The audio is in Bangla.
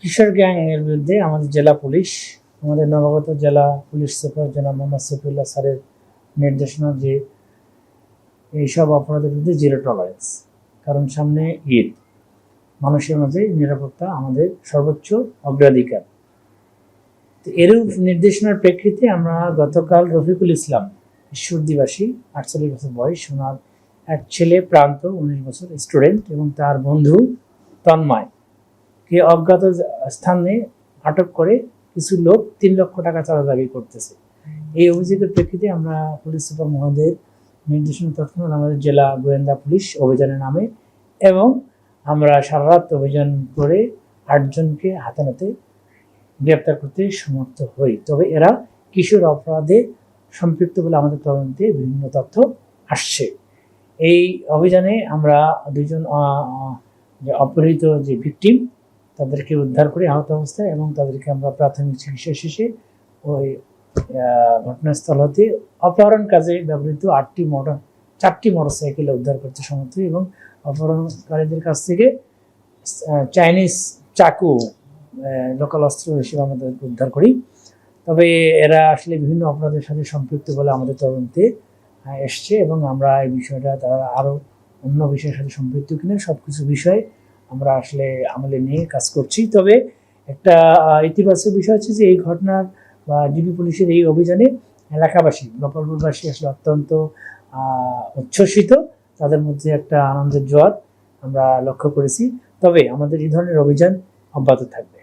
কিশোর গ্যাং এর বিরুদ্ধে আমাদের জেলা পুলিশ, আমাদের নবাগত জেলা পুলিশ সুপার জনাব মোহাম্মদ সফিউল্লাহ স্যারের নির্দেশনা যে এইসব অপরাধের বিরুদ্ধে জিরো টলারেন্স। কারণ সামনে ঈদ, মানুষের মাঝে নিরাপত্তা আমাদের সর্বোচ্চ অগ্রাধিকার। তো এরূপ নির্দেশনার প্রেক্ষিতে আমরা গতকাল রফিকুল ইসলাম, ঈশ্বরদীবাসী, 48 বছর বয়স, ওনার এক ছেলে প্রান্ত 19 বছর স্টুডেন্ট এবং তার বন্ধু তন্ময় কে অজ্ঞাত স্থানে আটক করে কিছু লোক 3 লক্ষ টাকা চাঁদা দাবি করতেছে। এই অভিযোগের প্রেক্ষিতে আমরা পুলিশ সুপার মহোদয়ের নির্দেশনা তৎক্ষণাৎ আমাদের জেলা গোয়েন্দা পুলিশ অভিযানের নামে এবং আমরা সারা রাত অভিযান করে 8 জনকে হাতে নাতে গ্রেপ্তার করতে সমর্থ হই। তবে এরা কিশোর অপরাধে সম্পৃক্ত বলে আমাদের তদন্তে বিভিন্ন তথ্য আসছে। এই অভিযানে আমরা 2 জন অপহৃত যে ভিকটিম তাদেরকে উদ্ধার করে আহত অবস্থায় এবং তাদেরকে আমরা প্রাথমিক চিকিৎসা শেষে ওই ঘটনাস্থল হতে অপহরণ কাজে ব্যবহৃত 4টি মোটরসাইকেল উদ্ধার করতে সমর্থ হই এবং অপহরণকারীদের কাছ থেকে চাইনিজ চাকু লোকাল অস্ত্র হিসেবে আমাদের উদ্ধার করি। তবে এরা আসলে বিভিন্ন অপরাধের সাথে সম্পৃক্ত বলে আমাদের তদন্তে এসছে এবং আমরা এই বিষয়টা তারা আরও অন্য বিষয়ের সাথে সম্পৃক্ত কিনা সবকিছু বিষয়ে আমরা আসলে আমলে নিয়ে কাজ করছি। তবে একটা ইতিবাচক বিষয় হচ্ছে যে এই ঘটনার বা ডিবি পুলিশের এই অভিযানে এলাকাবাসী, গোপালপুরবাসী আসলে অত্যন্ত উচ্ছ্বসিত, তাদের মধ্যে একটা আনন্দের জোয়ার আমরা লক্ষ্য করেছি। তবে আমাদের এই ধরনের অভিযান অব্যাহত থাকবে।